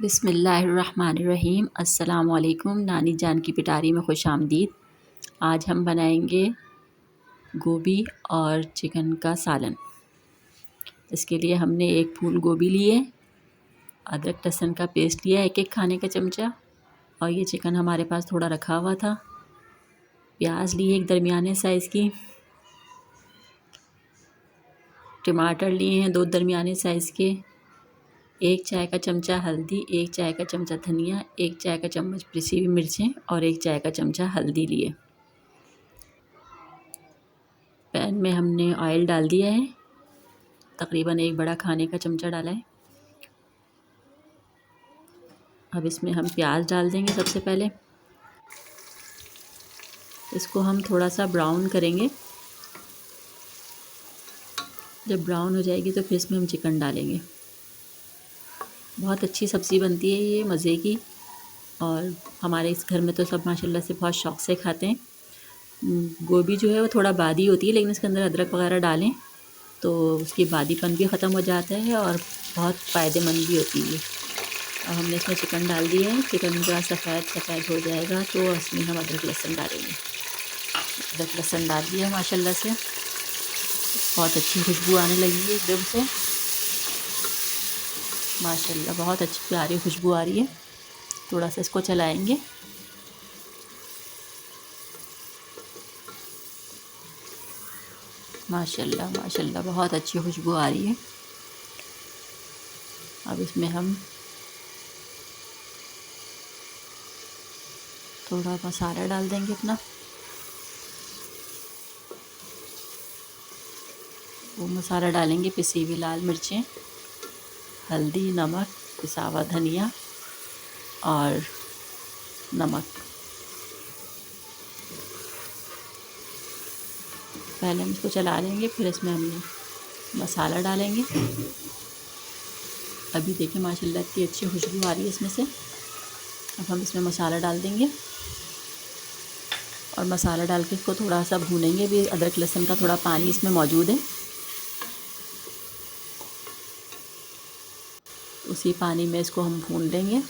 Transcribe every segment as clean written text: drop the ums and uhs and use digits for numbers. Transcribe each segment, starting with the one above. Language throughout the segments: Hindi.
बिस्मिल्लाहिर्रहमानिर्रहीम। अस्सलामुअलैकुम। नानी जान की पिटारी में खुश आमदीद। आज हम बनाएंगे गोभी और चिकन का सालन। इसके लिए हमने एक फूल गोभी लिए, अदरक लहसुन का पेस्ट लिया एक खाने का चमचा, और ये चिकन हमारे पास थोड़ा रखा हुआ था। प्याज लिए एक दरमियाने साइज़ की, टमाटर लिए हैं 2 दरमियाने साइज़ के, 1 चाय का चमचा हल्दी, 1 चाय का चमचा धनिया, 1 चाय का चम्मच पिसी हुई मिर्चें और 1 चाय का चमचा हल्दी लिए। पैन में हमने ऑयल डाल दिया है, तकरीबन 1 बड़ा खाने का चमचा डाला है। अब इसमें हम प्याज डाल देंगे। सबसे पहले इसको हम थोड़ा सा ब्राउन करेंगे। जब ब्राउन हो जाएगी तो फिर इसमें हम चिकन डालेंगे। बहुत अच्छी सब्ज़ी बनती है ये, मज़े की, और हमारे इस घर में तो सब माशाल्लाह से बहुत शौक़ से खाते हैं। गोभी जो है वो थोड़ा बादी होती है, लेकिन इसके अंदर अदरक वगैरह डालें तो उसकी बादीपन भी ख़त्म हो जाता है और बहुत फ़ायदेमंद भी होती है। अब हमने इसमें चिकन डाल दिया है। चिकन जो सफ़ेद हो जाएगा तो इसमें हम अदरक लहसुन डालेंगे। अदरक लहसुन डाल दिया माशाल्लाह से, बहुत अच्छी खुशबू आने लगी है एकदम से। माशाल्लाह बहुत अच्छी प्यारी खुशबू आ रही है। थोड़ा सा इसको चलाएंगे। माशाल्लाह माशाल्लाह बहुत अच्छी खुशबू आ रही है। अब इसमें हम थोड़ा मसाला डाल देंगे अपना। वो मसाला डालेंगे पिसी हुई लाल मिर्चें, हल्दी, नमक, पिसा हुआ धनिया और नमक। पहले हम इसको चला लेंगे, फिर इसमें हमने मसाला डालेंगे। अभी देखिए माशाल्लाह इतनी अच्छी खुशबू आ रही है इसमें से। अब हम इसमें मसाला डाल देंगे और मसाला डाल के इसको थोड़ा सा भूनेंगे भी। अदरक लहसुन का थोड़ा पानी इसमें मौजूद है, उसी पानी में इसको हम भून लेंगे।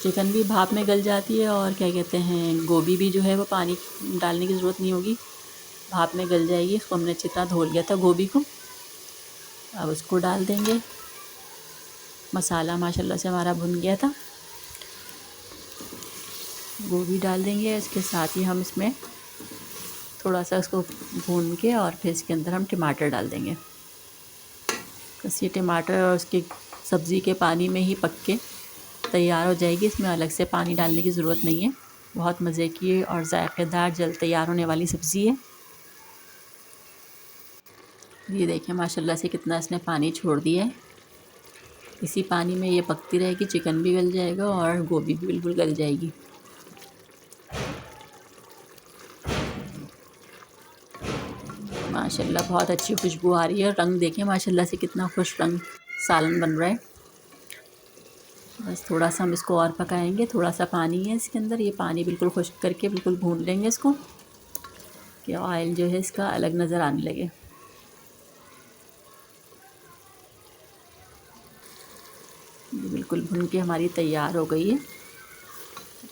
चिकन भी भाप में गल जाती है और क्या कहते हैं, गोभी भी जो है वो पानी डालने की ज़रूरत नहीं होगी, भाप में गल जाएगी। इसको हमने अच्छी तरह धो लिया था गोभी को। अब उसको डाल देंगे। मसाला माशाल्लाह से हमारा भुन गया था। गोभी डाल देंगे, इसके साथ ही हम इसमें थोड़ा सा इसको भून के और फिर इसके अंदर हम टमाटर डाल देंगे। बस ये टमाटर और उसकी सब्ज़ी के पानी में ही पक के तैयार हो जाएगी। इसमें अलग से पानी डालने की ज़रूरत नहीं है। बहुत मज़े की और ज़ायक़ेदार जल्द तैयार होने वाली सब्ज़ी है। ये देखिए माशाल्लाह से कितना इसने पानी छोड़ दिया है। इसी पानी में ये पकती रहेगी, चिकन भी गल जाएगा और गोभी भी बिल्कुल गल जाएगी। माशाल्लाह बहुत अच्छी खुशबू आ रही है। रंग देखें माशाल्लाह से कितना खुश रंग सालन बन रहा है। बस थोड़ा सा हम इसको और पकाएंगे। थोड़ा सा पानी है इसके अंदर, ये पानी बिल्कुल खुश्क करके बिल्कुल भून लेंगे इसको कि ऑयल जो है इसका अलग नज़र आने लगे। ये बिल्कुल भुन के हमारी तैयार हो गई है।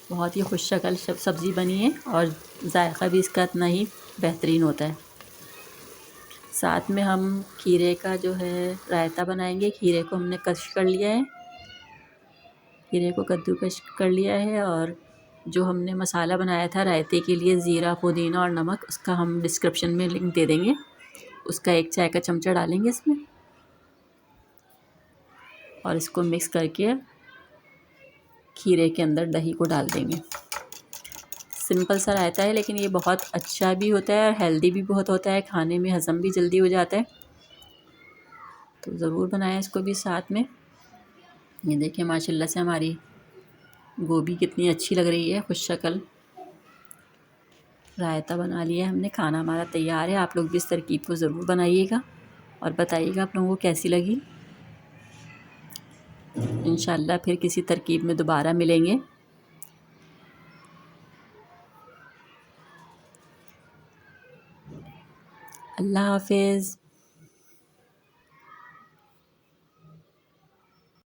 बहुत ही खुश शक्ल सब्ज़ी बनी है और जायका भी इसका इतना ही बेहतरीन होता है। साथ में हम खीरे का जो है रायता बनाएंगे। खीरे को हमने कश कर लिया है, खीरे को कद्दूकश कर लिया है, और जो हमने मसाला बनाया था रायते के लिए, ज़ीरा, पुदीना और नमक, उसका हम डिस्क्रिप्शन में लिंक दे देंगे। उसका 1 चाय का चमचा डालेंगे इसमें और इसको मिक्स करके खीरे के अंदर दही को डाल देंगे। सिंपल सा रायता है, लेकिन ये बहुत अच्छा भी होता है और हेल्दी भी बहुत होता है। खाने में हज़म भी जल्दी हो जाता है, तो ज़रूर बनाएं इसको भी साथ में। ये देखिए माशाल्लाह से हमारी गोभी कितनी अच्छी लग रही है, खुश शक्ल। रायता बना लिया है हमने, खाना हमारा तैयार है। आप लोग भी इस तरकीब को ज़रूर बनाइएगा और बताइएगा आप लोगों को कैसी लगी। इंशाल्लाह फिर किसी तरकीब में दोबारा मिलेंगे। अल्लाह हाफ़िज़।